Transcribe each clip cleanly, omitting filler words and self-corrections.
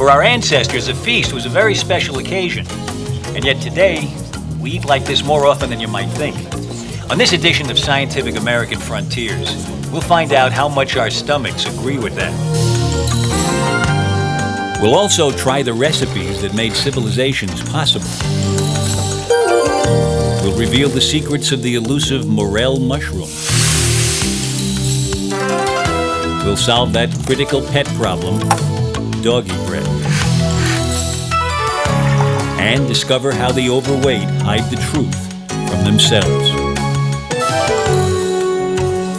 For our ancestors, a feast was a very special occasion. And yet today, we eat like this more often than you might think. On this edition of Scientific American Frontiers, we'll find out how much our stomachs agree with that. We'll also try the recipes that made civilizations possible. We'll reveal the secrets of the elusive morel mushroom. We'll solve that critical pet problem, doggy bread. And discover how the overweight hide the truth from themselves.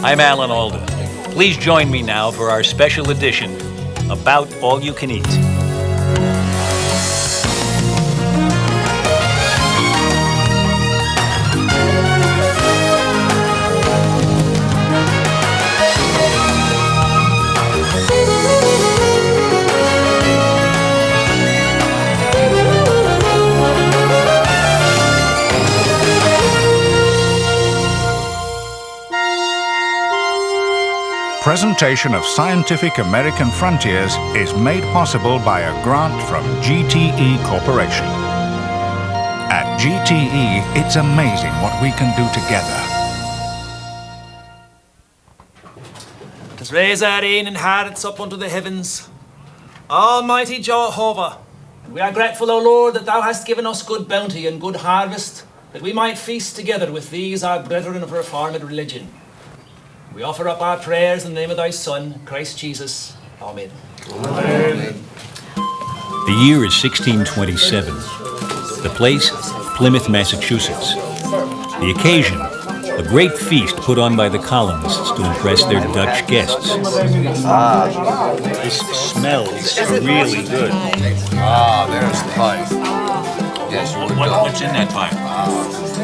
I'm Alan Alda. Please join me now for our special edition about all you can eat. Presentation of Scientific American Frontiers is made possible by a grant from GTE Corporation. At GTE, it's amazing what we can do together. Let us raise our ain and hearts up unto the heavens. Almighty Jehovah, we are grateful, O Lord, that Thou hast given us good bounty and good harvest, that we might feast together with these our brethren of reformed religion. We offer up our prayers in the name of Thy Son, Christ Jesus. Amen. Amen. The year is 1627. The place, Plymouth, Massachusetts. The occasion, a great feast put on by the colonists to impress their Dutch guests. This smells really good. There's the pipe. Yes, What's in that pipe?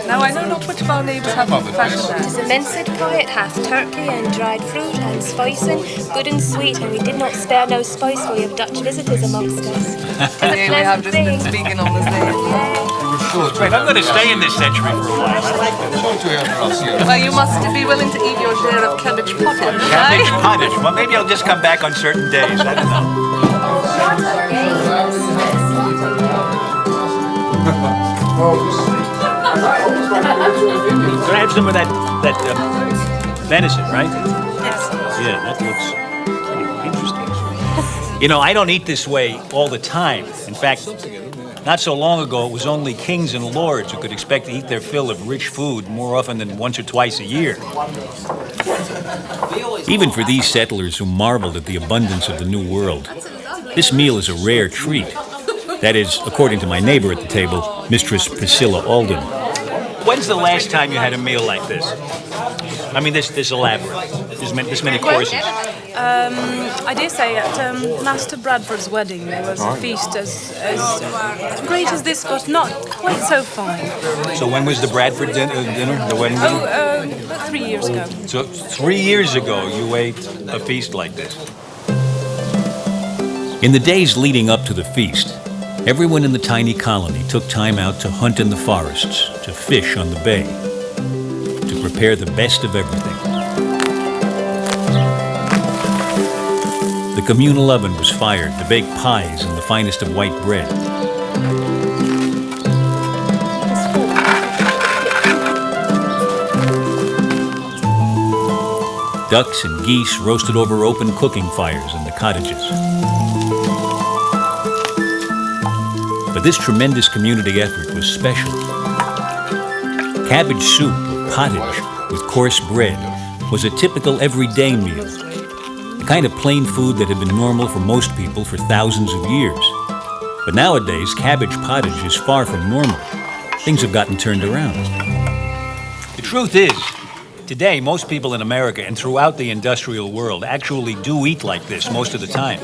Now, I know not which of our neighbours have fashioned that. It's a minced pie, it hath turkey and dried fruit and spicing, good and sweet, and we did not spare no spice, for we have Dutch visitors amongst us. Yeah, we have just been speaking on this day. Right, I'm going to stay in this century for a while. I like this. Well, you must be willing to eat your share of cabbage pottage, Cabbage pottage? Well, maybe I'll just come back on certain days. I don't know. Can I have some of that venison, right? Yes. Yeah, that looks interesting. You know, I don't eat this way all the time. In fact, not so long ago, it was only kings and lords who could expect to eat their fill of rich food more often than once or twice a year. Even for these settlers who marveled at the abundance of the New World, this meal is a rare treat. That is, according to my neighbor at the table, Mistress Priscilla Alden. When's the last time you had a meal like this? I mean, this elaborate, this many courses. I dare say at Master Bradford's wedding there was a feast as great as this, but not quite so fine. So when was the Bradford dinner, the wedding dinner? About 3 years ago. So 3 years ago you ate a feast like this. In the days leading up to the feast, everyone in the tiny colony took time out to hunt in the forests, to fish on the bay, to prepare the best of everything. The communal oven was fired to bake pies and the finest of white bread. Ducks and geese roasted over open cooking fires in the cottages. But this tremendous community effort was special. Cabbage soup or pottage with coarse bread was a typical everyday meal, the kind of plain food that had been normal for most people for thousands of years. But nowadays, cabbage pottage is far from normal. Things have gotten turned around. The truth is, today, most people in America and throughout the industrial world actually do eat like this most of the time.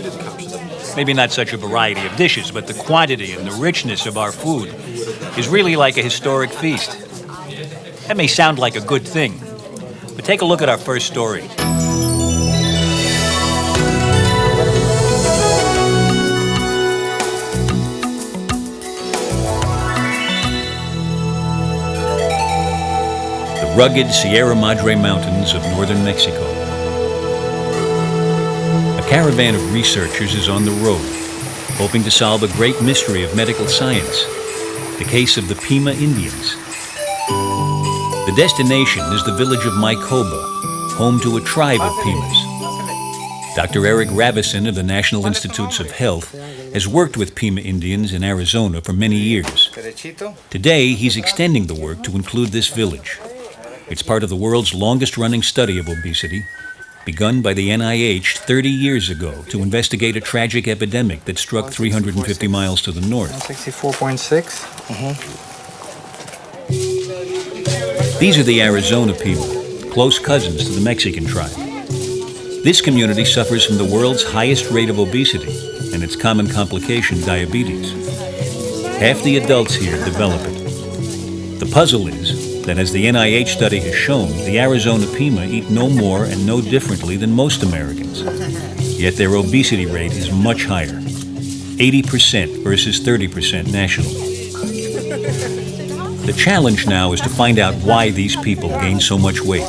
Maybe not such a variety of dishes, but the quantity and the richness of our food is really like a historic feast. That may sound like a good thing, but take a look at our first story. The rugged Sierra Madre Mountains of northern Mexico. A caravan of researchers is on the road, hoping to solve a great mystery of medical science, the case of the Pima Indians. The destination is the village of Mykoba, home to a tribe of Pimas. Dr. Eric Ravison of the National Institutes of Health has worked with Pima Indians in Arizona for many years. Today, he's extending the work to include this village. It's part of the world's longest-running study of obesity, begun by the NIH 30 years ago to investigate a tragic epidemic that struck 350 miles to the north. 164.6. These are the Arizona Pima, close cousins to the Mexican tribe. This community suffers from the world's highest rate of obesity and its common complication, diabetes. Half the adults here develop it. The puzzle is that, as the NIH study has shown, the Arizona Pima eat no more and no differently than most Americans. Yet their obesity rate is much higher, 80% versus 30% nationally. The challenge now is to find out why these people gain so much weight.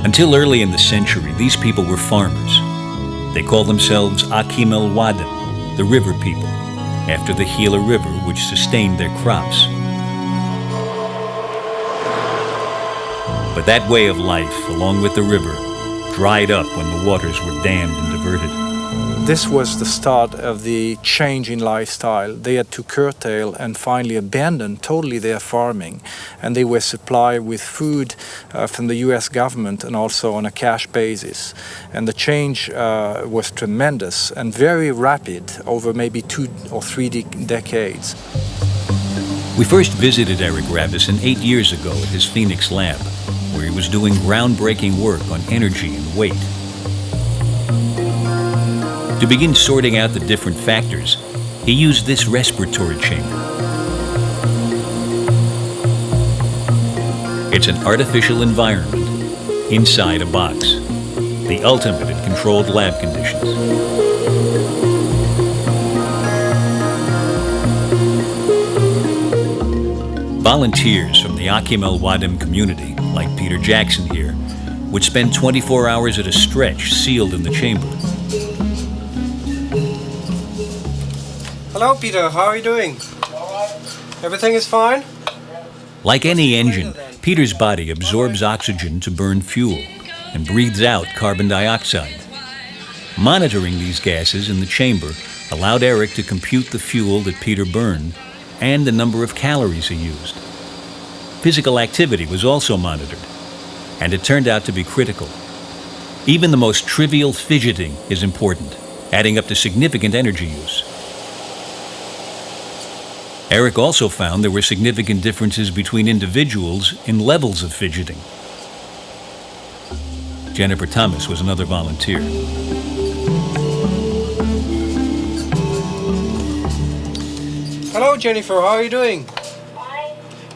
Until early in the century, these people were farmers. They called themselves Akim el Wadim, the river people, after the Gila River which sustained their crops. But that way of life, along with the river, dried up when the waters were dammed and diverted. This was the start of the change in lifestyle. They had to curtail and finally abandon totally their farming, and they were supplied with food from the US government and also on a cash basis. And the change was tremendous and very rapid over maybe 2 or 3 decades. We first visited Eric Ravison 8 years ago at his Phoenix lab, where he was doing groundbreaking work on energy and weight. To begin sorting out the different factors, he used this respiratory chamber. It's an artificial environment inside a box, the ultimate in controlled lab conditions. Volunteers from the Akim el Wadim community, like Peter Jackson here, would spend 24 hours at a stretch sealed in the chamber. Hello, Peter. How are you doing? Everything is fine? Like any engine, Peter's body absorbs oxygen to burn fuel and breathes out carbon dioxide. Monitoring these gases in the chamber allowed Eric to compute the fuel that Peter burned and the number of calories he used. Physical activity was also monitored, and it turned out to be critical. Even the most trivial fidgeting is important, adding up to significant energy use. Eric also found there were significant differences between individuals in levels of fidgeting. Jennifer Thomas was another volunteer. Hello, Jennifer. How are you doing?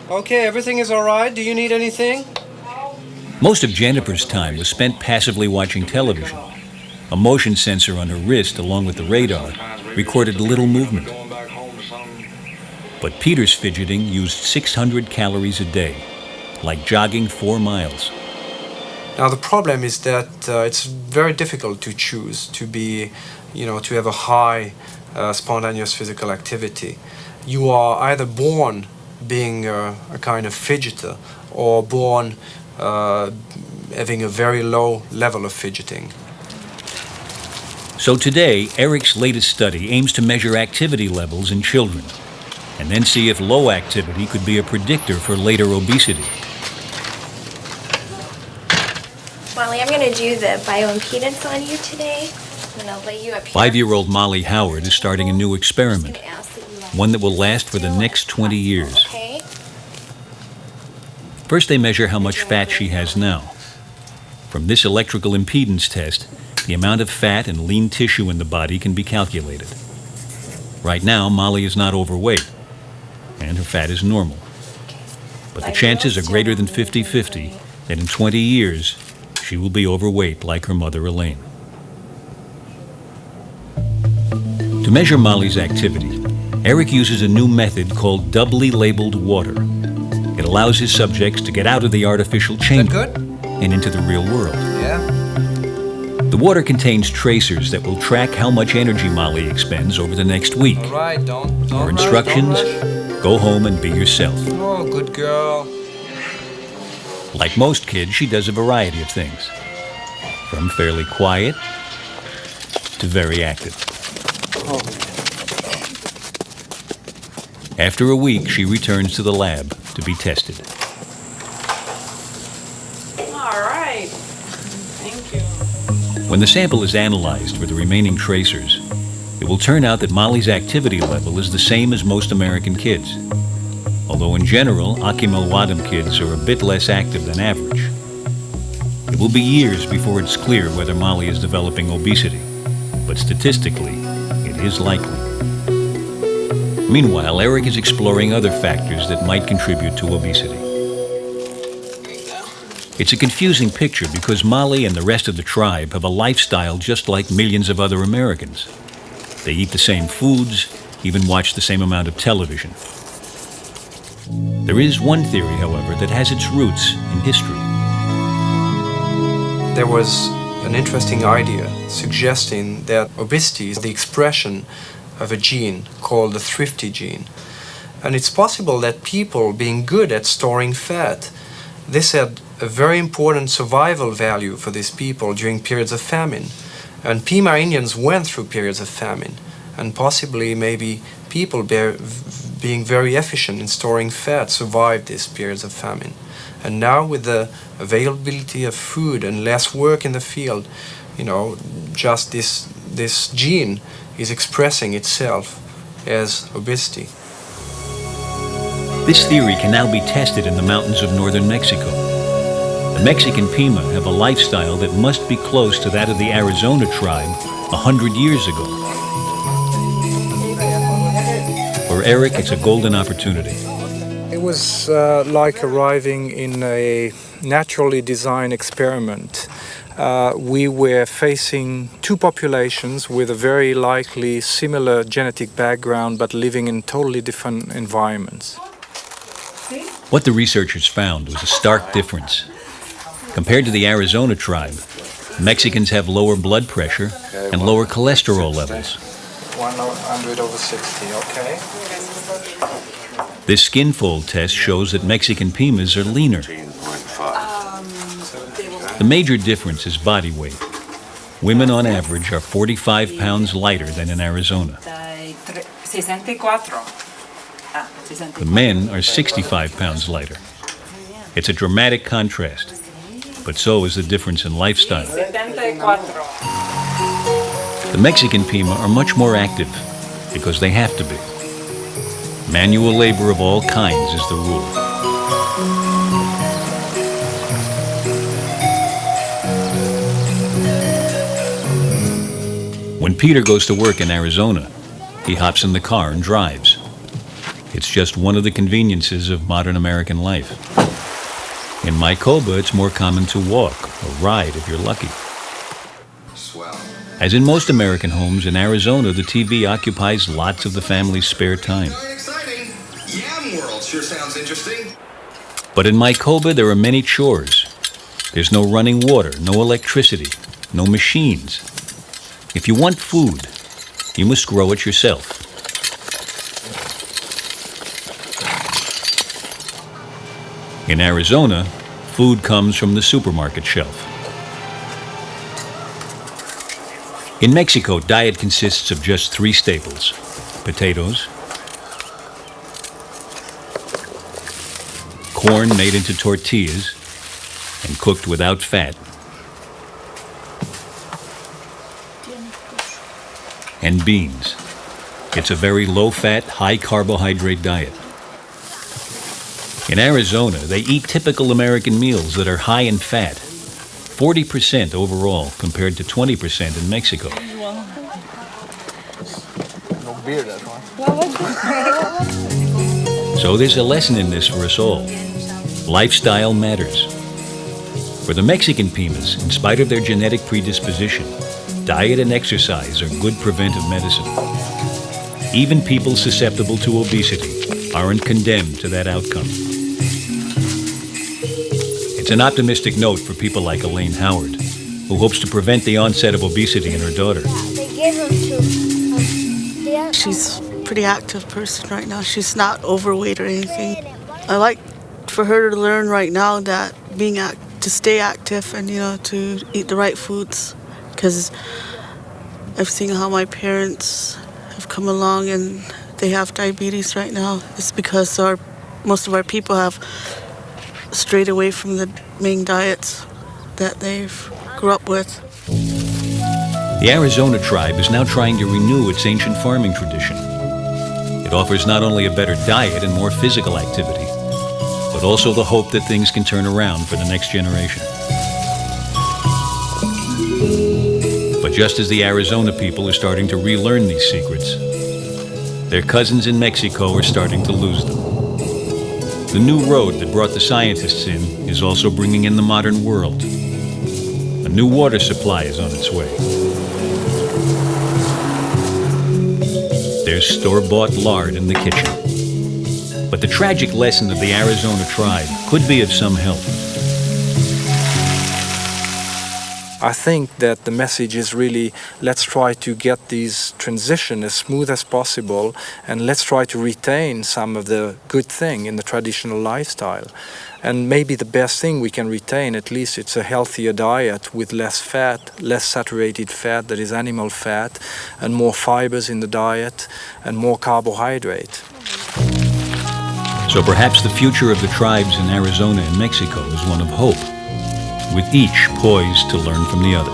Okay, everything is all right. Do you need anything? Most of Jennifer's time was spent passively watching television. A motion sensor on her wrist, along with the radar, recorded little movement. But Peter's fidgeting used 600 calories a day, like jogging 4 miles. Now, the problem is that it's very difficult to choose to be, to have a high spontaneous physical activity. You are either born being a kind of fidgeter or born having a very low level of fidgeting. So today, Eric's latest study aims to measure activity levels in children, and then see if low activity could be a predictor for later obesity. Molly, I'm going to do the bioimpedance on you today. I'm going to lay you up here. 5-year-old Molly Howard is starting a new experiment, one that will last for the next 20 years. Okay. First, they measure how much fat she has now. From this electrical impedance test, the amount of fat and lean tissue in the body can be calculated. Right now, Molly is not overweight, and her fat is normal. But the chances are greater than 50-50 that in 20 years, she will be overweight like her mother Elaine. To measure Molly's activity, Eric uses a new method called doubly labeled water. It allows his subjects to get out of the artificial chamber and into the real world. Yeah. The water contains tracers that will track how much energy Molly expends over the next week. All right, don't Her rush, instructions, don't rush. go home and be yourself. Oh, good girl. Like most kids, she does a variety of things, from fairly quiet to very active. After a week, she returns to the lab to be tested. All right. Thank you. When the sample is analyzed for the remaining tracers, it will turn out that Molly's activity level is the same as most American kids. Although in general, Akimelwadam kids are a bit less active than average. It will be years before it's clear whether Molly is developing obesity, but statistically, it is likely. Meanwhile, Eric is exploring other factors that might contribute to obesity. It's a confusing picture because Molly and the rest of the tribe have a lifestyle just like millions of other Americans. They eat the same foods, even watch the same amount of television. There is one theory, however, that has its roots in history. There was an interesting idea suggesting that obesity is the expression of a gene called the thrifty gene. And it's possible that people being good at storing fat, this had a very important survival value for these people during periods of famine. And Pima Indians went through periods of famine, and possibly maybe people being very efficient in storing fat survived these periods of famine. And now with the availability of food and less work in the field, just this gene is expressing itself as obesity. This theory can now be tested in the mountains of northern Mexico. The Mexican Pima have a lifestyle that must be close to that of the Arizona tribe 100 years ago. For Eric, it's a golden opportunity. It was like arriving in a naturally designed experiment. We were facing two populations with a very likely similar genetic background but living in totally different environments. What the researchers found was a stark difference. Compared to the Arizona tribe, Mexicans have lower blood pressure and lower cholesterol levels. 100/60, okay. This skin fold test shows that Mexican Pimas are leaner. The major difference is body weight. Women on average are 45 pounds lighter than in Arizona. The men are 65 pounds lighter. It's a dramatic contrast, but so is the difference in lifestyle. The Mexican Pima are much more active because they have to be. Manual labor of all kinds is the rule. When Peter goes to work in Arizona, he hops in the car and drives. It's just one of the conveniences of modern American life. In Mykoba, it's more common to walk or ride if you're lucky. As in most American homes, in Arizona, the TV occupies lots of the family's spare time. Exciting. Yam World sure sounds interesting. But in Mykoba, there are many chores. There's no running water, no electricity, no machines. If you want food, you must grow it yourself. In Arizona, food comes from the supermarket shelf. In Mexico, diet consists of just three staples: potatoes, corn made into tortillas and cooked without fat, and beans. It's a very low-fat, high-carbohydrate diet. In Arizona, they eat typical American meals that are high in fat, 40% overall compared to 20% in Mexico. So there's a lesson in this for us all. Lifestyle matters. For the Mexican Pimas, in spite of their genetic predisposition, diet and exercise are good preventive medicine. Even people susceptible to obesity aren't condemned to that outcome. It's an optimistic note for people like Elaine Howard, who hopes to prevent the onset of obesity in her daughter. They gave him to. She's a pretty active person right now. She's not overweight or anything. I like for her to learn right now that to stay active and to eat the right foods, because I've seen how my parents have come along and they have diabetes right now. It's because most of our people have strayed away from the main diets that they've grew up with. The Arizona tribe is now trying to renew its ancient farming tradition. It offers not only a better diet and more physical activity, but also the hope that things can turn around for the next generation. But just as the Arizona people are starting to relearn these secrets, their cousins in Mexico are starting to lose them. The new road that brought the scientists in is also bringing in the modern world. A new water supply is on its way. There's store-bought lard in the kitchen. But the tragic lesson of the Arizona tribe could be of some help. I think that the message is really, let's try to get these transition as smooth as possible, and let's try to retain some of the good thing in the traditional lifestyle. And maybe the best thing we can retain, at least, it's a healthier diet with less fat, less saturated fat, that is animal fat, and more fibers in the diet, and more carbohydrate. So perhaps the future of the tribes in Arizona and Mexico is one of hope, with each poised to learn from the other.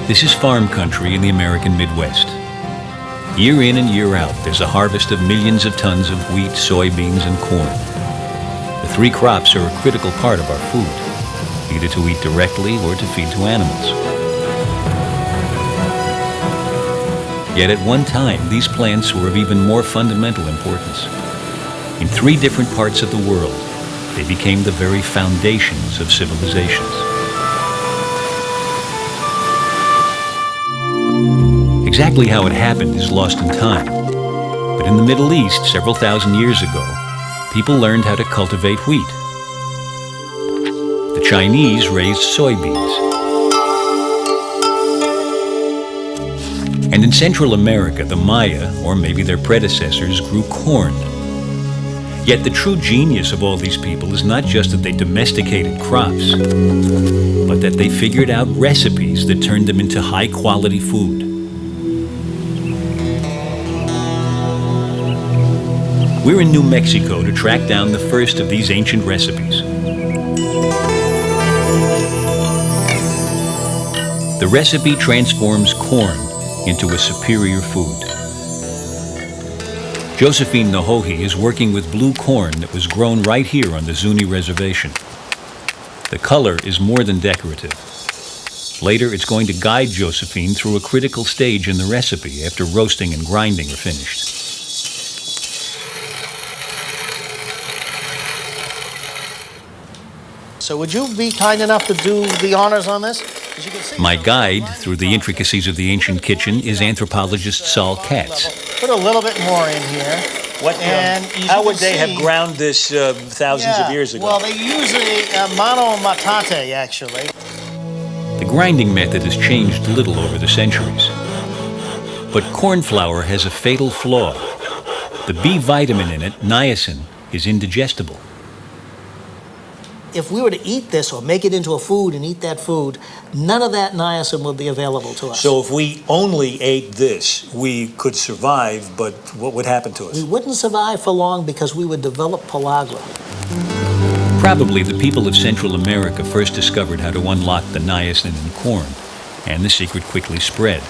This is farm country in the American Midwest. Year in and year out, there's a harvest of millions of tons of wheat, soybeans, and corn. The three crops are a critical part of our food, either to eat directly or to feed to animals. Yet at one time, these plants were of even more fundamental importance. In 3 different parts of the world, they became the very foundations of civilizations. Exactly how it happened is lost in time, but in the Middle East, several thousand years ago, people learned how to cultivate wheat. The Chinese raised soybeans. And in Central America, the Maya, or maybe their predecessors, grew corn. Yet the true genius of all these people is not just that they domesticated crops, but that they figured out recipes that turned them into high-quality food. We're in New Mexico to track down the first of these ancient recipes. The recipe transforms corn into a superior food. Josephine Nahohi is working with blue corn that was grown right here on the Zuni Reservation. The color is more than decorative. Later, it's going to guide Josephine through a critical stage in the recipe after roasting and grinding are finished. So would you be kind enough to do the honors on this? My guide through the intricacies of the ancient kitchen is anthropologist Saul Katz. Put a little bit more in here. How would they have ground this thousands of years ago? Well, they use a mano matate, actually. The grinding method has changed little over the centuries. But corn flour has a fatal flaw. The B vitamin in it, niacin, is indigestible. If we were to eat this or make it into a food and eat that food, none of that niacin would be available to us. So if we only ate this, we could survive, but what would happen to us? We wouldn't survive for long because we would develop pellagra. Probably the people of Central America first discovered how to unlock the niacin in corn, and the secret quickly spread.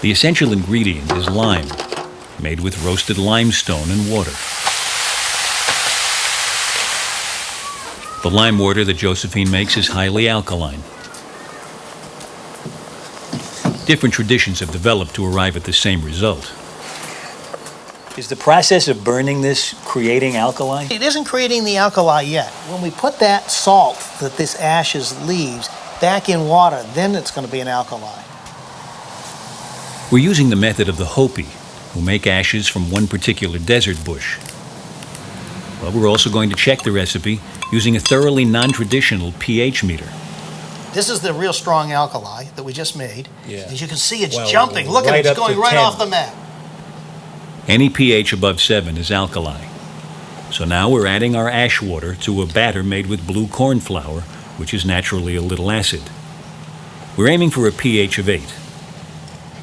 The essential ingredient is lime, made with roasted limestone and water. The lime water that Josephine makes is highly alkaline. Different traditions have developed to arrive at the same result. Is the process of burning this creating alkali? It isn't creating the alkali yet. When we put that salt that this ashes leaves back in water, then it's going to be an alkali. We're using the method of the Hopi, who make ashes from one particular desert bush. But we're also going to check the recipe using a thoroughly non-traditional pH meter. This is the real strong alkali that we just made. Yeah. As you can see, it's Well, jumping. Look at right it, it's up to going right 10. off the map. Any pH above 7 is alkali. So now we're adding our ash water to a batter made with blue corn flour, which is naturally a little acid. We're aiming for a pH of 8.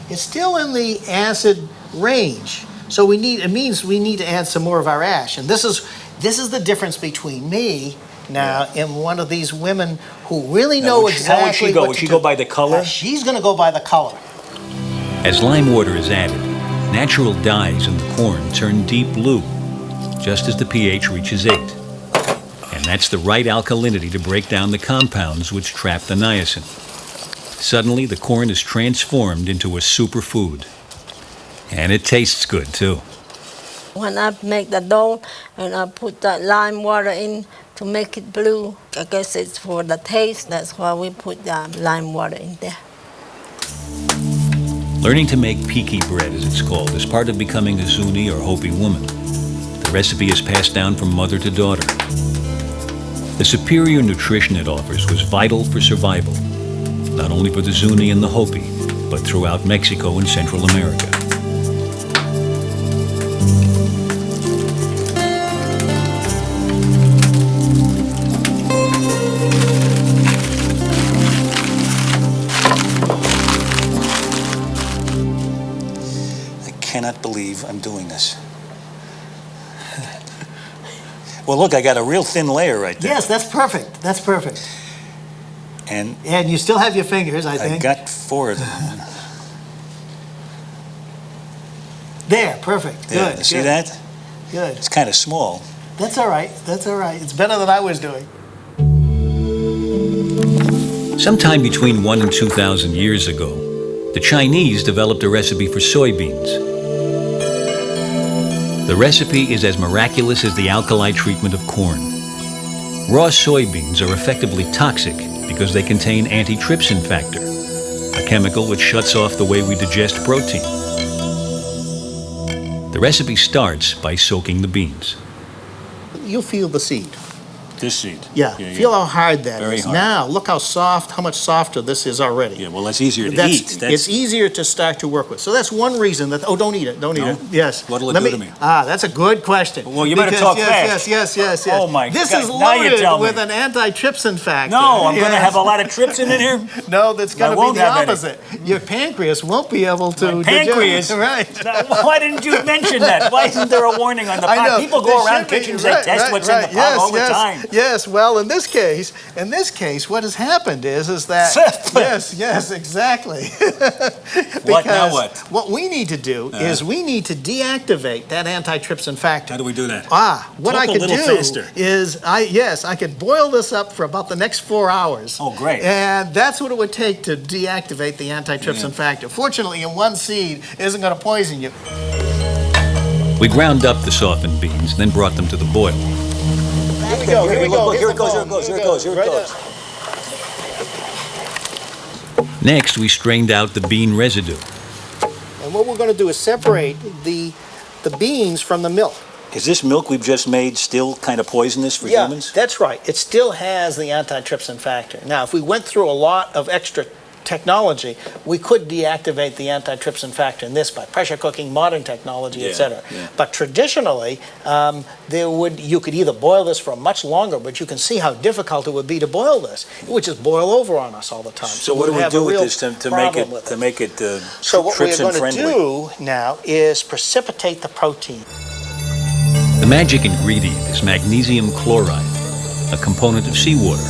It's still in the acid range, so it means we need to add some more of our ash. And this is the difference between me now and one of these women who really know exactly How would she go? what Would to she do. go by the color? She's going to go by the color. As lime water is added, natural dyes in the corn turn deep blue, just as the pH reaches 8. And that's the right alkalinity to break down the compounds which trap the niacin. Suddenly, the corn is transformed into a superfood. And it tastes good, too. When I make the dough and I put that lime water in to make it blue, I guess it's for the taste. That's why we put the lime water in there. Learning to make piki bread, as it's called, is part of becoming a Zuni or Hopi woman. The recipe is passed down from mother to daughter. The superior nutrition it offers was vital for survival, not only for the Zuni and the Hopi, but throughout Mexico and Central America. I cannot believe I'm doing this. Well, look, I got a real thin layer right there. Yes, that's perfect. That's perfect. And you still have your fingers, I think. I got 4 of them. There, perfect. Yeah, Good. see good. that? Good. It's kind of small. That's all right. That's all right. It's better than I was doing. Sometime between 1,000 and 2,000 years ago, the Chinese developed a recipe for soybeans. The recipe is as miraculous as the alkali treatment of corn. Raw soybeans are effectively toxic because they contain antitrypsin factor, a chemical which shuts off the way we digest protein. The recipe starts by soaking the beans. You'll feel the seed. This seed. Yeah. Feel how hard that Very is. hard. Now, look how soft, how much softer this is already. Yeah, well, that's easier to eat. It's easier to start to work with. So that's one reason that, don't eat it, don't eat it. Yes. What'll it do to me? That's a good question. Well, you better talk fast. Yes. Oh, my This God. is Now you loaded tell me. with an antitrypsin factor. No, I'm going to Yes. have a lot of trypsin in here. No, that's I going to won't be the have any. opposite. Your pancreas won't be able to My pancreas? digest. Right. Why didn't you mention that? Why isn't there a warning on the I pot? know. People There go around should be. kitchens, Right, they test right, what's right. in the pot Yes, all the yes, time. Yes, well, in this case, what has happened is that yes, exactly. What, now Because what? we need to do is we need to deactivate that antitrypsin factor. How do we do that? What Talk I a could little do faster. is I could boil this up for about the next 4 hours. Oh, great. And that's what it would take to deactivate the antitrypsin factor. Fortunately, in one seed isn't going to poison you. We ground up the softened beans, then brought them to the boil. Here we go. Here it goes. Next, we strained out the bean residue. And what we're going to do is separate the beans from the milk. Is this milk we've just made still kind of poisonous for humans? That's right. It still has the antitrypsin factor. Now, if we went through a lot of extra technology, we could deactivate the antitrypsin factor in this by pressure cooking, modern technology, etc. Yeah. But traditionally, you could either boil this for much longer, but you can see how difficult it would be to boil this. It would just boil over on us all the time. So what do we'd we have do a with real this to problem with make it So what we're trypsin going to friendly? do now is precipitate the protein. The magic ingredient is magnesium chloride, a component of seawater.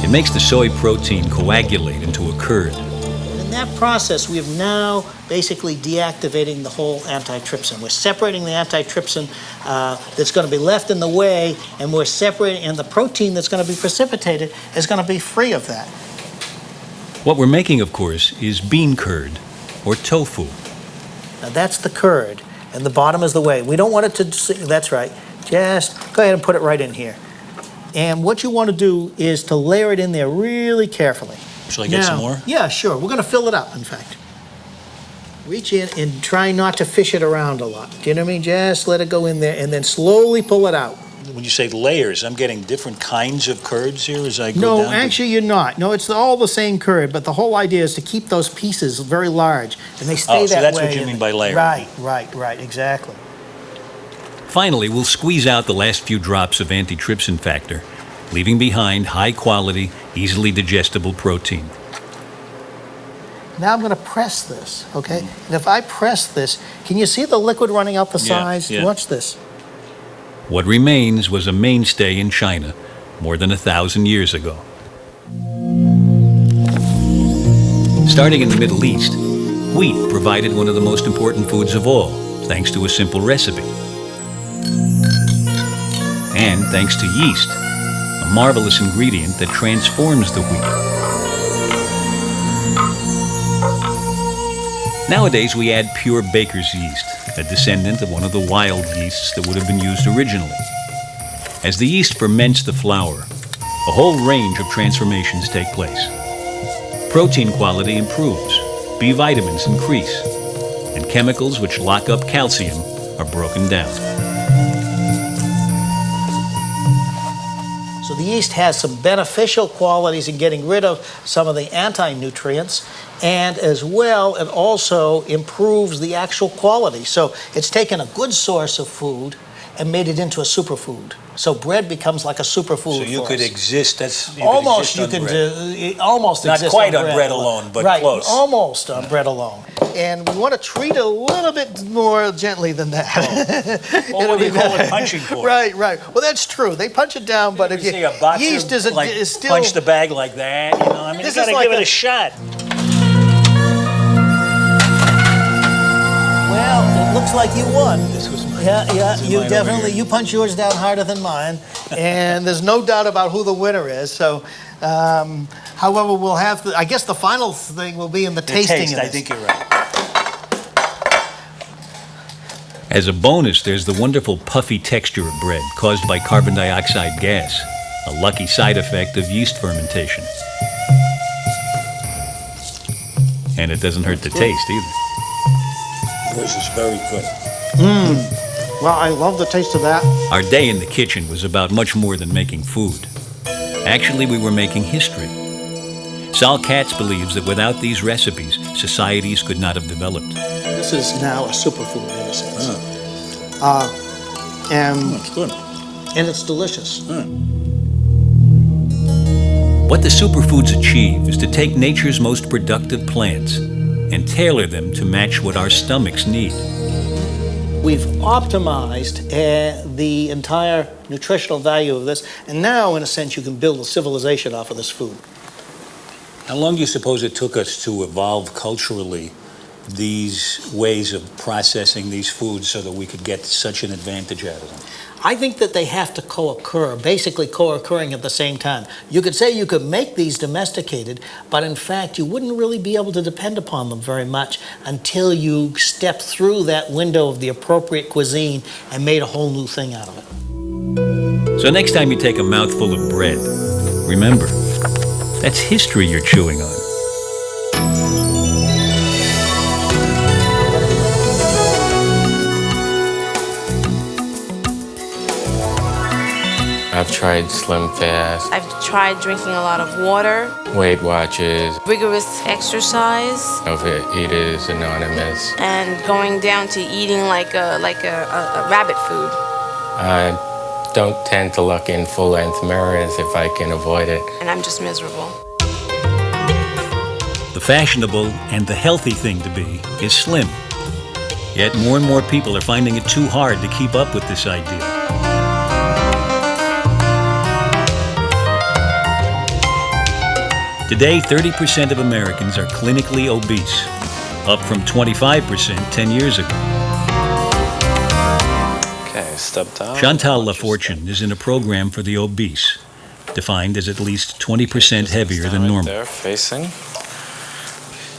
It makes the soy protein coagulate into a curd. In that process, we have now basically deactivating the whole antitrypsin. We're separating the antitrypsin that's going to be left in the way, and we're separating, and the protein that's going to be precipitated is going to be free of that. What we're making, of course, is bean curd, or tofu. Now that's the curd, and the bottom is the whey. We don't want it to, that's right. Just go ahead and put it right in here. And what you want to do is to layer it in there really carefully. Shall I get some more? Yeah, sure. We're going to fill it up, in fact. Reach in and try not to fish it around a lot. Do you know what I mean? Just let it go in there and then slowly pull it out. When you say layers, I'm getting different kinds of curds here as I go No, down? actually you're not. No, it's all the same curd, but the whole idea is to keep those pieces very large, and they stay that way. So that's what you mean by layering. Right, exactly. Finally, we'll squeeze out the last few drops of antitrypsin factor, leaving behind high-quality, easily digestible protein. Now I'm going to press this, okay? And if I press this, can you see the liquid running out the sides? Yeah. Watch this. What remains was a mainstay in China more than 1,000 years ago. Starting in the Middle East, wheat provided one of the most important foods of all, thanks to a simple recipe. And thanks to yeast, a marvelous ingredient that transforms the wheat. Nowadays, we add pure baker's yeast, a descendant of one of the wild yeasts that would have been used originally. As the yeast ferments the flour, a whole range of transformations take place. Protein quality improves, B vitamins increase, and chemicals which lock up calcium are broken down. So the yeast has some beneficial qualities in getting rid of some of the anti-nutrients, and as well, it also improves the actual quality. So it's taken a good source of food and made it into a superfood. So bread becomes like a superfood. So you for could us. exist. Almost you could almost not exist quite on bread alone, but right, close. Almost on bread alone. And we want to treat it a little bit more gently than that. Well, what do you call it punching for? Right. Well, that's true. They punch it down, but if you see a boxer yeast is still punch the bag like that, you know, I mean, you got to give it a shot. Well, it looks like you won. This was mine. Yeah, you definitely, you punch yours down harder than mine, and there's no doubt about who the winner is. So, however, we'll have to, I guess the final thing will be in the tasting of I this. think you're right. As a bonus, there's the wonderful puffy texture of bread caused by carbon dioxide gas, a lucky side effect of yeast fermentation. And it doesn't hurt the taste either. This is very good. Well, I love the taste of that. Our day in the kitchen was about much more than making food. Actually, we were making history. Sal Katz believes that without these recipes, societies could not have developed. This is now a superfood in a sense. It's good. And it's delicious. What the superfoods achieve is to take nature's most productive plants and tailor them to match what our stomachs need. We've optimized the entire nutritional value of this, and now, in a sense, you can build a civilization off of this food. How long do you suppose it took us to evolve culturally these ways of processing these foods so that we could get such an advantage out of them? I think that they have to co-occur, basically co-occurring at the same time. You could say you could make these domesticated, but in fact, you wouldn't really be able to depend upon them very much until you stepped through that window of the appropriate cuisine and made a whole new thing out of it. So next time you take a mouthful of bread, remember, that's history you're chewing on. I've tried Slim Fast, I've tried drinking a lot of water, Weight Watchers, rigorous exercise, Overeaters Anonymous. and going down to eating like a rabbit food. I don't tend to look in full-length mirrors if I can avoid it. And I'm just miserable. The fashionable and the healthy thing to be is slim. Yet more and more people are finding it too hard to keep up with this ideal. Today, 30% of Americans are clinically obese, up from 25% 10 years ago. Okay, step down. Chantal LaFortune is in a program for the obese, defined as at least 20% heavier than normal. There, facing.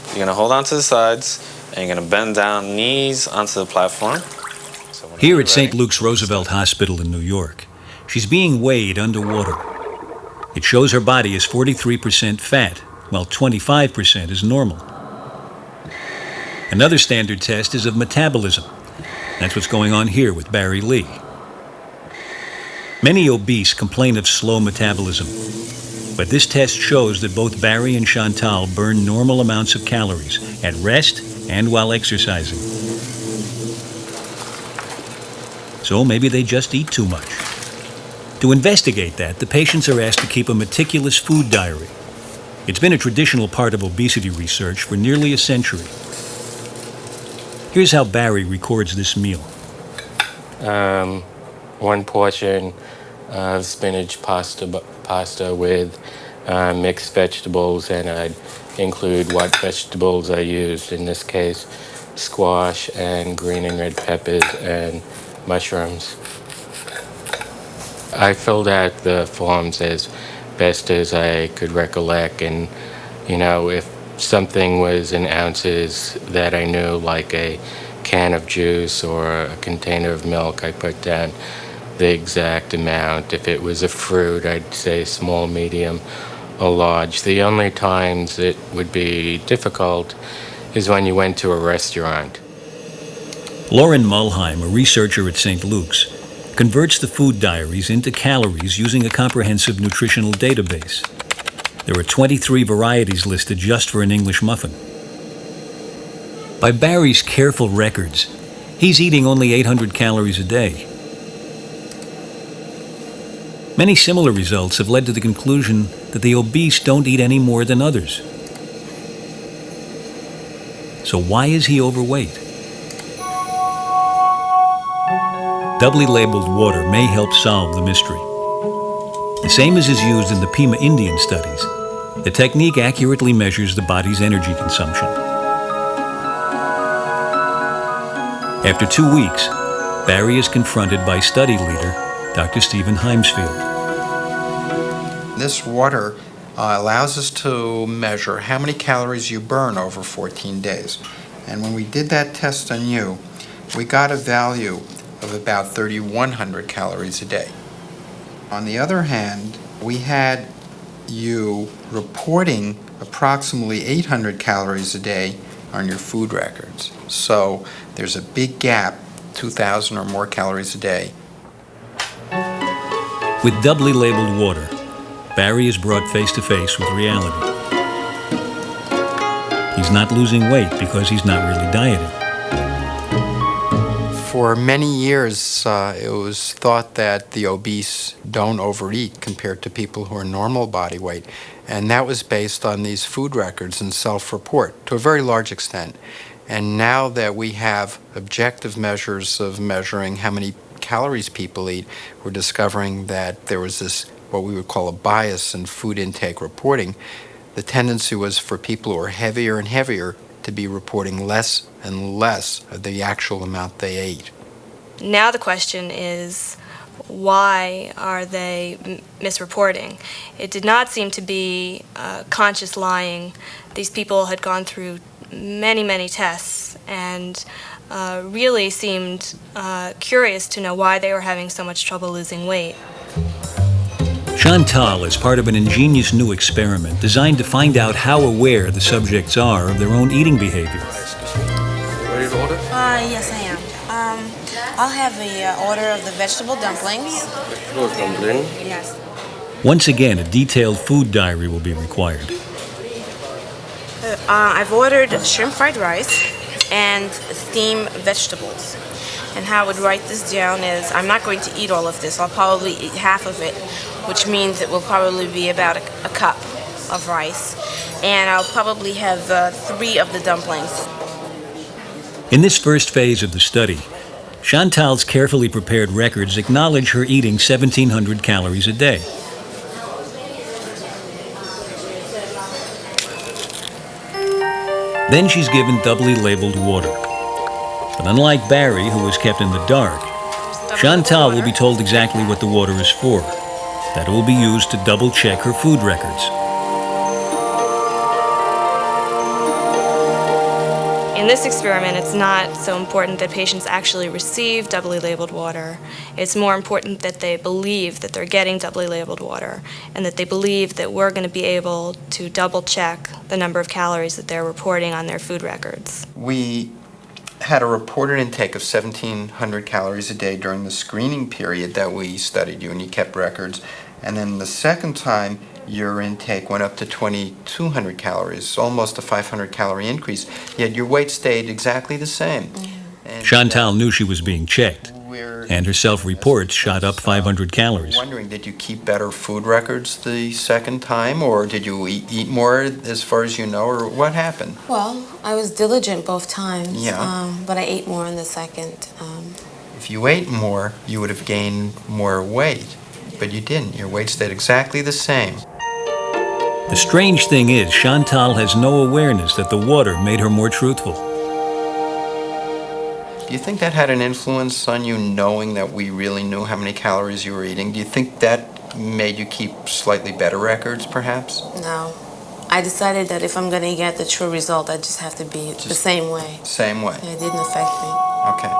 You're gonna hold on to the sides, and you're gonna bend down, knees onto the platform. Here at St. Luke's Roosevelt Hospital in New York, she's being weighed underwater. It shows her body is 43% fat, while 25% is normal. Another standard test is of metabolism. That's what's going on here with Barry Lee. Many obese complain of slow metabolism, but this test shows that both Barry and Chantal burn normal amounts of calories at rest and while exercising. So maybe they just eat too much. To investigate that, the patients are asked to keep a meticulous food diary. It's been a traditional part of obesity research for nearly a century. Here's how Barry records this meal. One portion of spinach pasta with mixed vegetables, and I'd include what vegetables I used. In this case, squash and green and red peppers and mushrooms. I filled out the forms as best as I could recollect, and if something was in ounces that I knew, like a can of juice or a container of milk, I put down the exact amount. If it was a fruit, I'd say small, medium, or large. The only times it would be difficult is when you went to a restaurant. Lauren Mulheim, a researcher at St. Luke's, converts the food diaries into calories using a comprehensive nutritional database. There are 23 varieties listed just for an English muffin. By Barry's careful records, he's eating only 800 calories a day. Many similar results have led to the conclusion that the obese don't eat any more than others. So why is he overweight? Doubly labeled water may help solve the mystery. The same as is used in the Pima Indian studies. The technique accurately measures the body's energy consumption. After 2 weeks, Barry is confronted by study leader, Dr. Stephen Heimsfield. This water allows us to measure how many calories you burn over 14 days. And when we did that test on you, we got a value of about 3,100 calories a day. On the other hand, we had you reporting approximately 800 calories a day on your food records. So there's a big gap, 2,000 or more calories a day. With doubly labeled water, Barry is brought face to face with reality. He's not losing weight because he's not really dieting. For many years, it was thought that the obese don't overeat compared to people who are normal body weight. And that was based on these food records and self-report to a very large extent. And now that we have objective measures of measuring how many calories people eat, we're discovering that there was this, what we would call a bias in food intake reporting. The tendency was for people who are heavier and heavier to be reporting less and less of the actual amount they ate. Now the question is, why are they misreporting? It did not seem to be conscious lying. These people had gone through many, many tests and really seemed curious to know why they were having so much trouble losing weight. Chantal is part of an ingenious new experiment designed to find out how aware the subjects are of their own eating behavior. Ready to order? Yes, I am. I'll have the order of the vegetable dumplings. Vegetable dumpling? Yes. Once again, a detailed food diary will be required. I've ordered shrimp fried rice and steamed vegetables. And how I would write this down is, I'm not going to eat all of this. I'll probably eat half of it, which means it will probably be about a cup of rice. And I'll probably have 3 of the dumplings. In this first phase of the study, Chantal's carefully prepared records acknowledge her eating 1,700 calories a day. Then she's given doubly labeled water. But unlike Barry, who was kept in the dark, Chantal will be told exactly what the water is for. That will be used to double-check her food records. In this experiment, it's not so important that patients actually receive doubly labeled water. It's more important that they believe that they're getting doubly labeled water and that they believe that we're going to be able to double check the number of calories that they're reporting on their food records. We had a reported intake of 1,700 calories a day during the screening period that we studied you, and you kept records. And then the second time, your intake went up to 2,200 calories, almost a 500 calorie increase, yet your weight stayed exactly the same. And, Chantal knew she was being checked, and her self-report shot up 500 calories. Wondering, did you keep better food records the second time, or did you eat more as far as you know, or what happened? Well, I was diligent both times, Yeah. but I ate more in the second. If you ate more, you would have gained more weight, but you didn't. Your weight stayed exactly the same. The strange thing is, Chantal has no awareness that the water made her more truthful. Do you think that had an influence on you knowing that we really knew how many calories you were eating? Do you think that made you keep slightly better records, perhaps? No. I decided that if I'm going to get the true result, I just have to be the same way. Same way. It didn't affect me. Okay.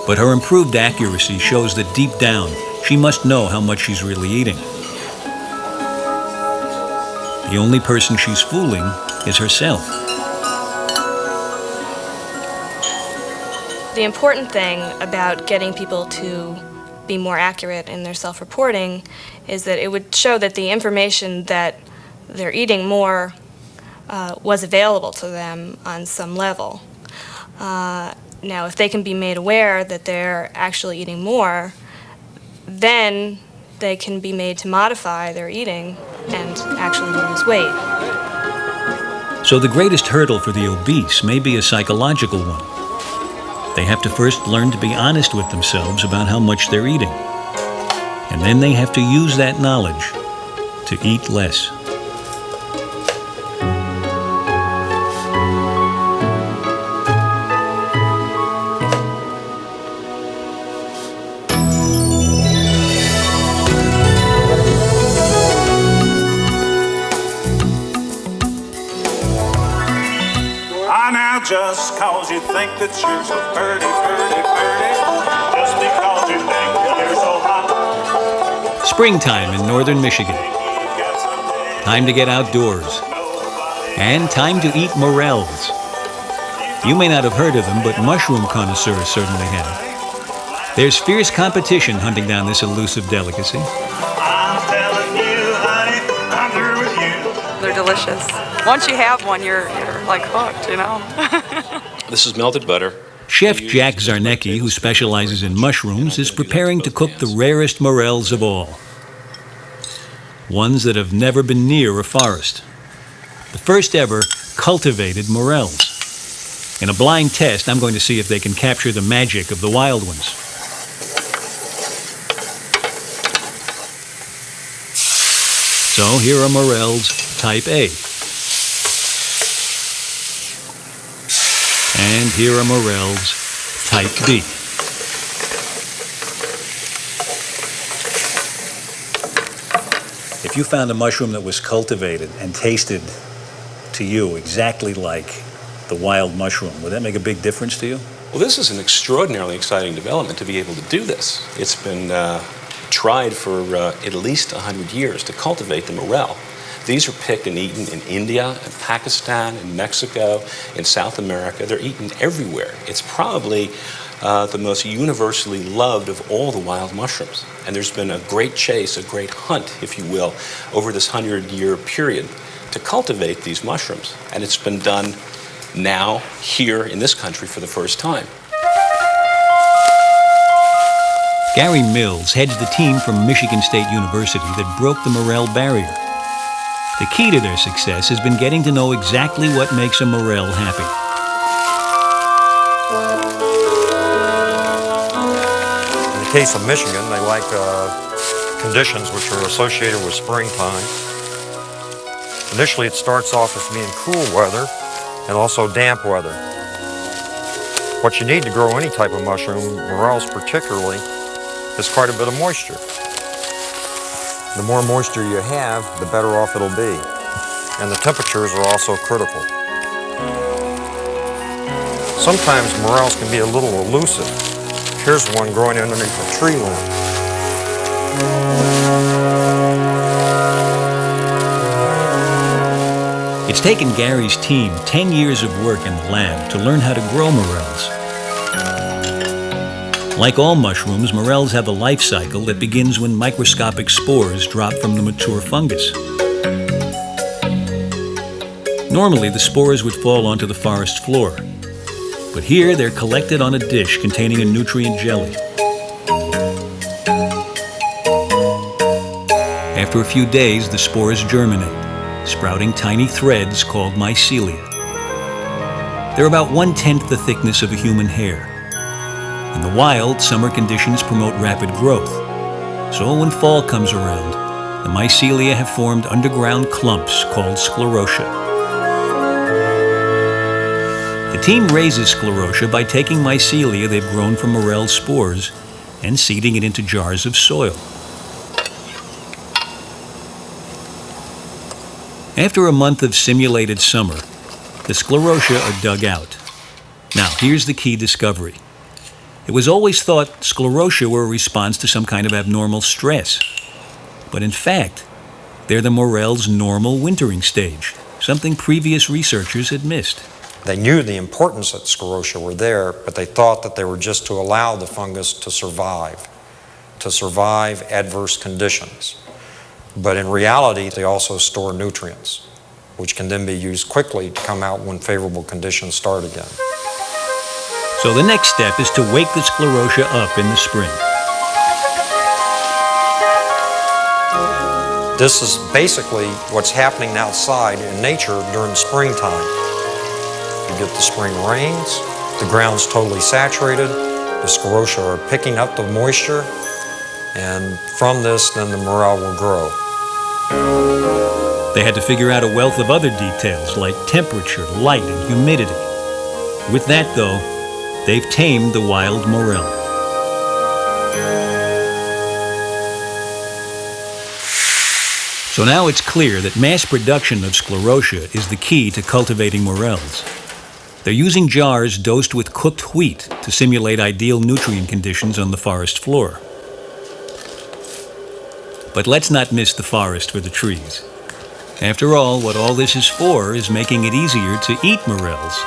But her improved accuracy shows that deep down, she must know how much she's really eating. The only person she's fooling is herself. The important thing about getting people to be more accurate in their self-reporting is that it would show that the information that they're eating more was available to them on some level. Now, if they can be made aware that they're actually eating more, then they can be made to modify their eating and actually lose weight. So the greatest hurdle for the obese may be a psychological one. They have to first learn to be honest with themselves about how much they're eating. And then they have to use that knowledge to eat less. Just cause you think that you're so pretty, just because you think you're so hot. Springtime in northern Michigan. Time to get outdoors. And time to eat morels. You may not have heard of them, but mushroom connoisseurs certainly have. There's fierce competition hunting down this elusive delicacy. I'm telling you, honey, I'm through with you. They're delicious. Once you have one, you're like hooked, you know. This is melted butter. Chef Jack Zarnecki, who specializes in mushrooms, is preparing to cook the rarest morels of all. Ones that have never been near a forest. The first ever cultivated morels. In a blind test, I'm going to see if they can capture the magic of the wild ones. So here are morels type A. And here are morels type B. If you found a mushroom that was cultivated and tasted to you exactly like the wild mushroom, would that make a big difference to you? Well, this is an extraordinarily exciting development to be able to do this. It's been tried for at least 100 years to cultivate the morel. These are picked and eaten in India, in Pakistan, in Mexico, in South America. They're eaten everywhere. It's probably the most universally loved of all the wild mushrooms. And there's been a great chase, a great hunt, if you will, over this 100-year period to cultivate these mushrooms. And it's been done now, here in this country for the first time. Gary Mills heads the team from Michigan State University that broke the morel barrier. The key to their success has been getting to know exactly what makes a morel happy. In the case of Michigan, they like conditions which are associated with springtime. Initially, it starts off as being cool weather and also damp weather. What you need to grow any type of mushroom, morels particularly, is quite a bit of moisture. The more moisture you have, the better off it'll be. and the temperatures are also critical. Sometimes morels can be a little elusive. Here's one growing underneath a tree limb. It's taken Gary's team 10 years of work in the lab to learn how to grow morels. Like all mushrooms, morels have a life cycle that begins when microscopic spores drop from the mature fungus. Normally, the spores would fall onto the forest floor, but here they're collected on a dish containing a nutrient jelly. After a few days, the spores germinate, sprouting tiny threads called mycelia. They're about 1/10 the thickness of a human hair. In the wild, summer conditions promote rapid growth. So when fall comes around, the mycelia have formed underground clumps called sclerotia. The team raises sclerotia by taking mycelia they've grown from morel spores and seeding it into jars of soil. After a month of simulated summer, the sclerotia are dug out. Now, here's the key discovery. It was always thought sclerotia were a response to some kind of abnormal stress. But in fact, they're the morel's normal wintering stage, something previous researchers had missed. They knew the importance that sclerotia were there, but they thought that they were just to allow the fungus to survive adverse conditions. But in reality, they also store nutrients, which can then be used quickly to come out when favorable conditions start again. So the next step is to wake the sclerotia up in the spring. This is basically what's happening outside in nature during springtime. You get the spring rains, the ground's totally saturated, the sclerotia are picking up the moisture, and from this, then the morel will grow. They had to figure out a wealth of other details like temperature, light, and humidity. With that, though, they've tamed the wild morel. So now it's clear that mass production of sclerotia is the key to cultivating morels. They're using jars dosed with cooked wheat to simulate ideal nutrient conditions on the forest floor. But let's not miss the forest for the trees. After all, what all this is for is making it easier to eat morels.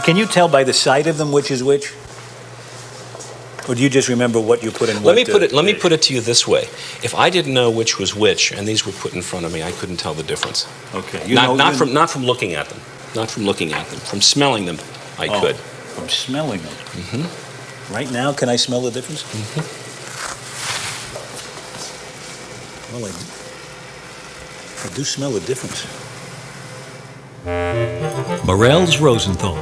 Can you tell by the sight of them which is which? Or do you just remember what you put in what? Let me put it to you this way. If I didn't know which was which, and these were put in front of me, I couldn't tell the difference. Okay. Not from looking at them. Not from looking at them. From smelling them, I could. From smelling them? Mm-hmm. Right now, can I smell the difference? Mm-hmm. Well, I do smell a difference. Morels Rosenthal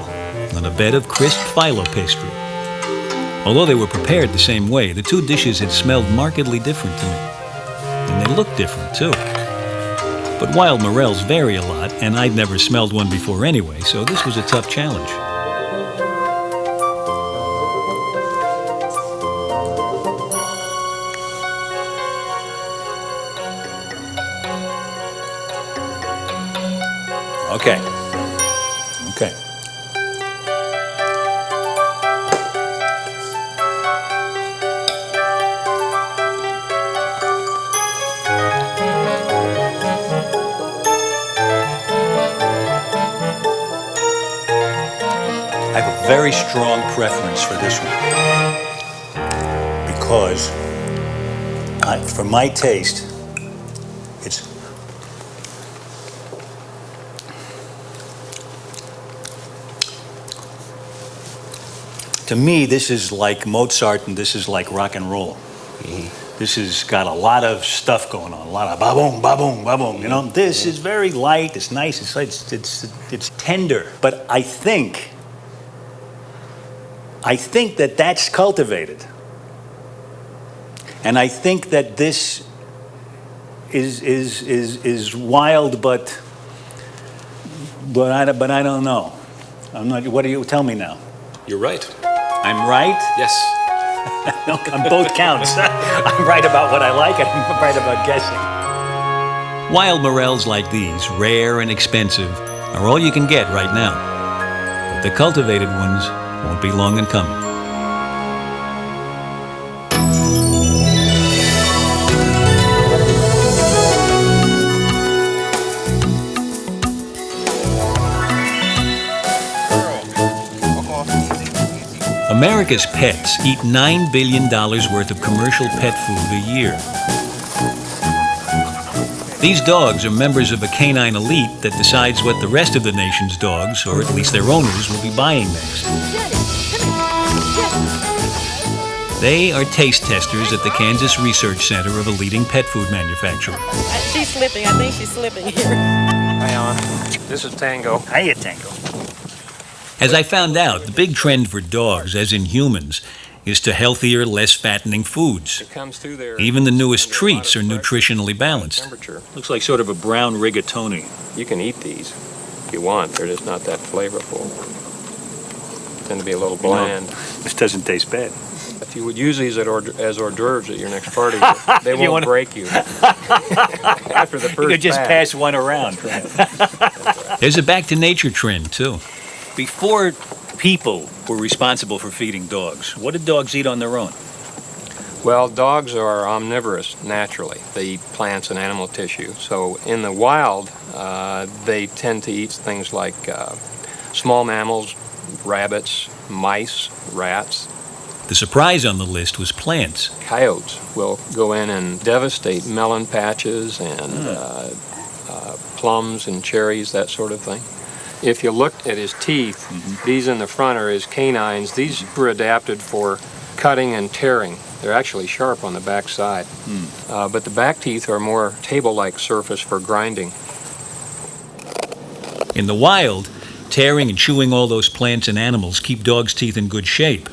on a bed of crisp phyllo pastry. Although they were prepared the same way, the two dishes had smelled markedly different to me. And they looked different, too. But wild morels vary a lot, and I'd never smelled one before anyway, so this was a tough challenge. Okay. I have a very strong preference for this one because, for my taste, to me, this is like Mozart and this is like rock and roll. Mm-hmm. This has got a lot of stuff going on, a lot of ba-boom, ba-boom, ba-boom, you know? This is very light, it's nice, it's tender. But I think that that's cultivated. And I think that this is wild, but I don't know. I'm not. What do you tell me now? You're right. I'm right? Yes. On both counts. I'm right about what I like, and I'm right about guessing. Wild morels like these, rare and expensive, are all you can get right now. But the cultivated ones won't be long in coming. America's pets eat $9 billion worth of commercial pet food a year. These dogs are members of a canine elite that decides what the rest of the nation's dogs, or at least their owners, will be buying next. They are taste testers at the Kansas Research Center of a leading pet food manufacturer. She's slipping. I think she's slipping here. Hi, on. This is Tango. Hiya, Tango. As I found out, the big trend for dogs, as in humans, is to healthier, less fattening foods. It comes through there. Even the newest treats are nutritionally balanced. Looks like sort of a brown rigatoni. You can eat these if you want. They're just not that flavorful. Tend to be a little bland. This doesn't taste bad. If you would use these as hors d'oeuvres at your next party, they won't break you. After the first You could just pass one around. There's a back to nature trend, too. Before people were responsible for feeding dogs, what did dogs eat on their own? Well, dogs are omnivorous naturally. They eat plants and animal tissue. So in the wild, they tend to eat things like small mammals, rabbits, mice, rats. The surprise on the list was plants. Coyotes will go in and devastate melon patches and plums and cherries, that sort of thing. If you look at his teeth, these in the front are his canines. These were adapted for cutting and tearing. They're actually sharp on the back side. But the back teeth are more table-like surface for grinding. In the wild, tearing and chewing all those plants and animals keep dogs' teeth in good shape.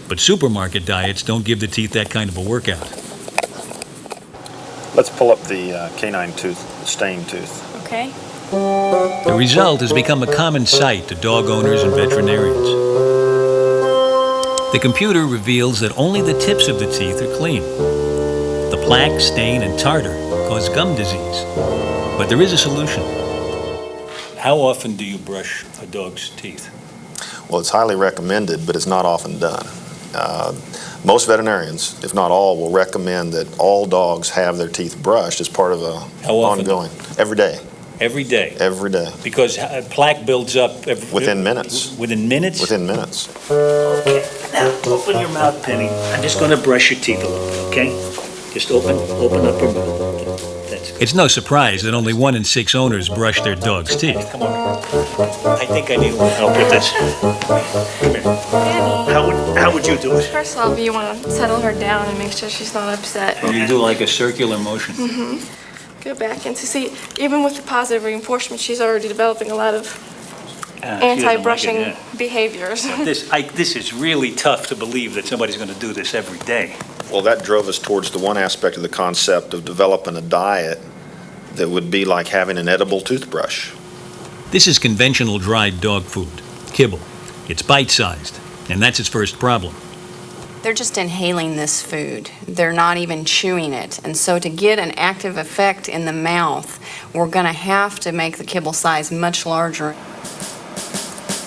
But supermarket diets don't give the teeth that kind of a workout. Let's pull up the canine tooth, the staying tooth. Okay. The result has become a common sight to dog owners and veterinarians. The computer reveals that only the tips of the teeth are clean. The plaque, stain, and tartar cause gum disease. But there is a solution. How often do you brush a dog's teeth? Well, it's highly recommended, but it's not often done. Most veterinarians, if not all, will recommend that all dogs have their teeth brushed as part of a ongoing. Every day. Every day? Every day. Because plaque builds up... Within minutes. Within minutes? Within minutes. Okay. Now, open your mouth, Penny. I'm just going to brush your teeth a little bit, okay? Just open up your mouth. It's no surprise that only 1 in 6 owners brush their dog's teeth. Come on. I think I need a little help with this. Come here. How would you do it? First off, you want to settle her down and make sure she's not upset. You do like a circular motion. Go back and see, even with the positive reinforcement, she's already developing a lot of anti-brushing behaviors. This is really tough to believe that somebody's going to do this every day. Well, that drove us towards the one aspect of the concept of developing a diet that would be like having an edible toothbrush. This is conventional dried dog food, kibble. It's bite-sized, and that's its first problem. They're just inhaling this food. They're not even chewing it. And so to get an active effect in the mouth, we're going to have to make the kibble size much larger.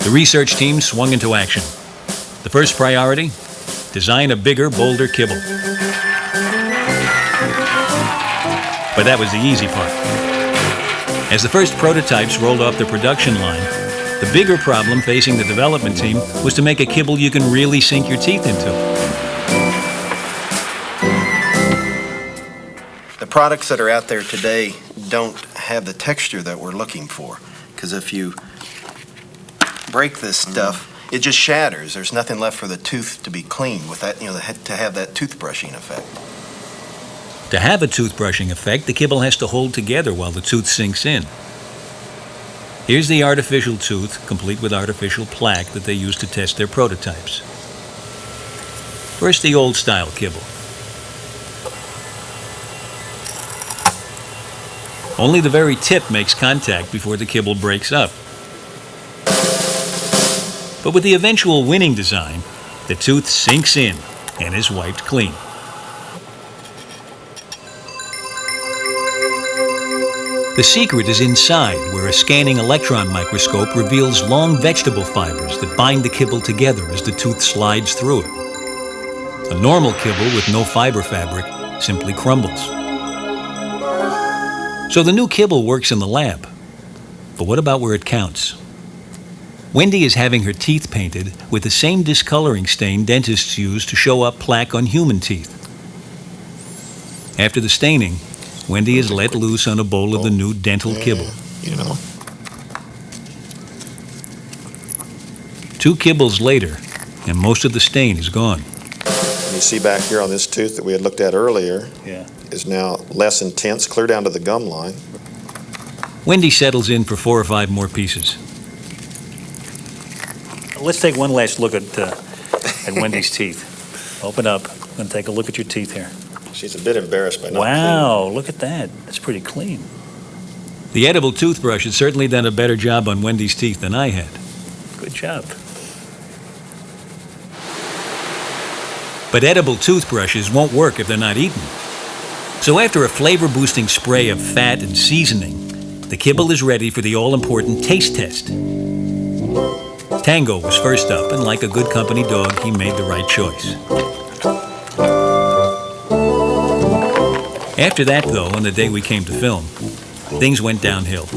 The research team swung into action. The first priority? Design a bigger, bolder kibble. But that was the easy part. As the first prototypes rolled off the production line, the bigger problem facing the development team was to make a kibble you can really sink your teeth into. The products that are out there today don't have the texture that we're looking for, because if you break this stuff, it just shatters. There's nothing left for the tooth to be clean with that, to have that toothbrushing effect. To have a toothbrushing effect, the kibble has to hold together while the tooth sinks in. Here's the artificial tooth, complete with artificial plaque that they used to test their prototypes. First, the old-style kibble. Only the very tip makes contact before the kibble breaks up. But with the eventual winning design, the tooth sinks in, and is wiped clean. The secret is inside, where a scanning electron microscope reveals long vegetable fibers that bind the kibble together as the tooth slides through it. A normal kibble with no fiber fabric simply crumbles. So the new kibble works in the lab. But what about where it counts? Wendy is having her teeth painted with the same discoloring stain dentists use to show up plaque on human teeth. After the staining, Wendy is let loose on a bowl of the new dental kibble. You know. 2 kibbles later, and most of the stain is gone. And you see back here on this tooth that we had looked at earlier, is now less intense, clear down to the gum line. Wendy settles in for 4 or 5 more pieces. Let's take one last look at Wendy's teeth. Open up and take a look at your teeth here. She's a bit embarrassed by not Wow, look at that. That's pretty clean. The edible toothbrush has certainly done a better job on Wendy's teeth than I had. Good job. But edible toothbrushes won't work if they're not eaten. So after a flavor-boosting spray of fat and seasoning, the kibble is ready for the all-important taste test. Tango was first up, and like a good company dog, he made the right choice. After that, though, on the day we came to film, things went downhill.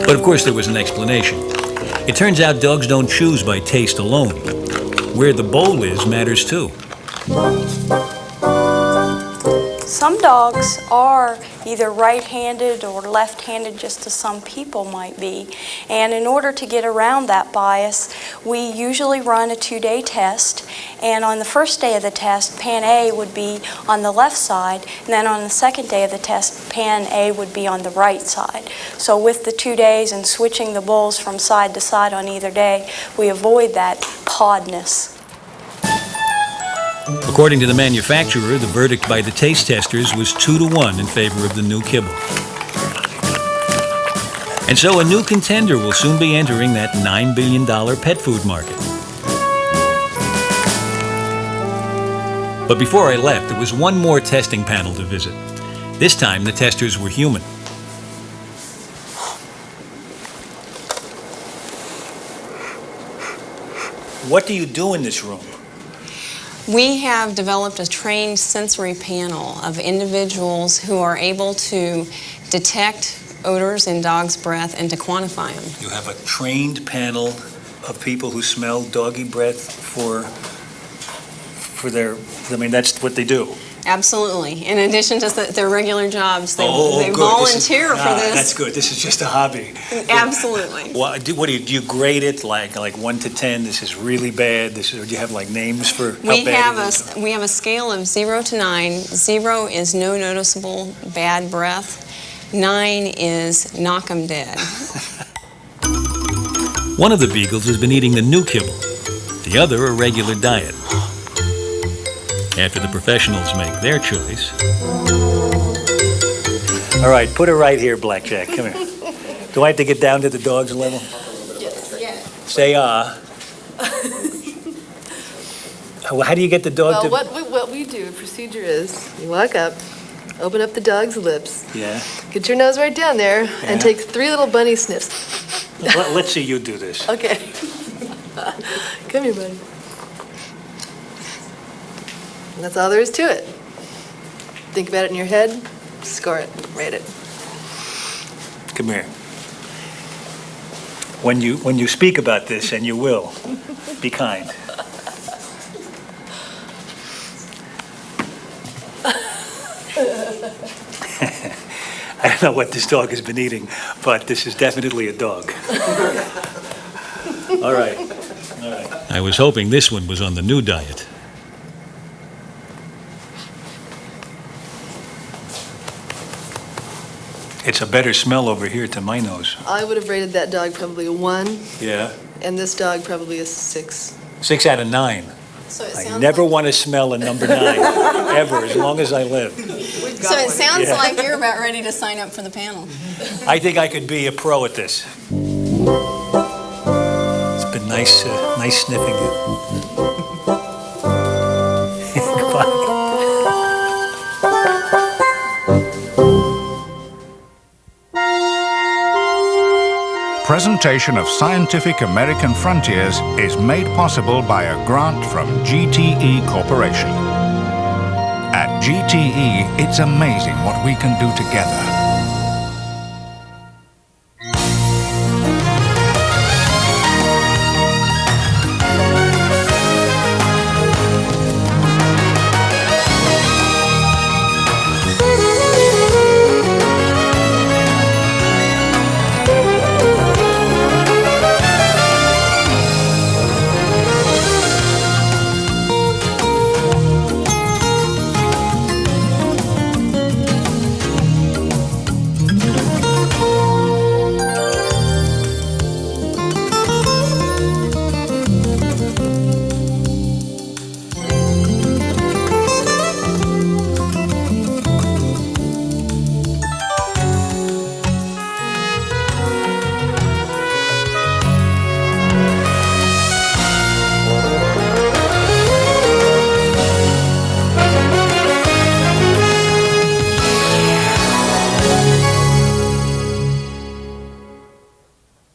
But of course there was an explanation. It turns out dogs don't choose by taste alone. Where the bowl is matters too. Some dogs are either right-handed or left-handed, just as some people might be. And in order to get around that bias, we usually run a 2-day test. And on the first day of the test, pan A would be on the left side, and then on the second day of the test, pan A would be on the right side. So with the 2 days and switching the bowls from side to side on either day, we avoid that podness. According to the manufacturer, the verdict by the taste testers was 2-1 in favor of the new kibble. And so a new contender will soon be entering that $9 billion pet food market. But before I left, there was one more testing panel to visit. This time, the testers were human. What do you do in this room? We have developed a trained sensory panel of individuals who are able to detect odors in dogs' breath and to quantify them. You have a trained panel of people who smell doggy breath for their, I mean, that's what they do. Absolutely. In addition to their regular jobs, they good. volunteer for this. That's good. This is just a hobby. Absolutely. What do you grade it like 1 to 10? This is really bad. Or do you have like names for how bad it is? We have a scale of 0 to 9. 0 is no noticeable bad breath. 9 is knock 'em dead. One of the beagles has been eating the new kibble, the other a regular diet. After the professionals make their choice. All right, put her right here, Blackjack. Come here. Do I have to get down to the dog's level? Yes. Say How do you get the dog to... What we do, procedure is, you walk up, open up the dog's lips, Yeah. get your nose right down there, and take 3 little bunny sniffs. Let's see you do this. Okay. Come here, buddy. And that's all there is to it. Think about it in your head, score it, rate it. Come here. When you speak about this, and you will, be kind. I don't know what this dog has been eating, but this is definitely a dog. All right. I was hoping this one was on the new diet. It's a better smell over here to my nose. I would have rated that dog probably a 1, Yeah. and this dog probably a 6. 6 out of 9. So it I sounds never want to smell a number 9, ever, as long as I live. So it sounds like you're about ready to sign up for the panel. I think I could be a pro at this. It's been nice sniffing you. Goodbye. Presentation of Scientific American Frontiers is made possible by a grant from GTE Corporation. At GTE, it's amazing what we can do together.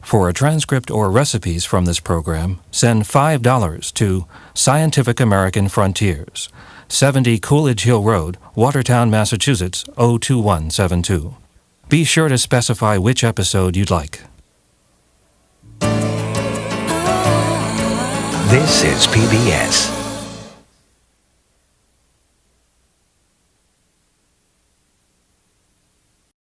For a transcript or recipes from this program, send $5 to Scientific American Frontiers, 70 Coolidge Hill Road, Watertown, Massachusetts, 02172. Be sure to specify which episode you'd like. This is PBS.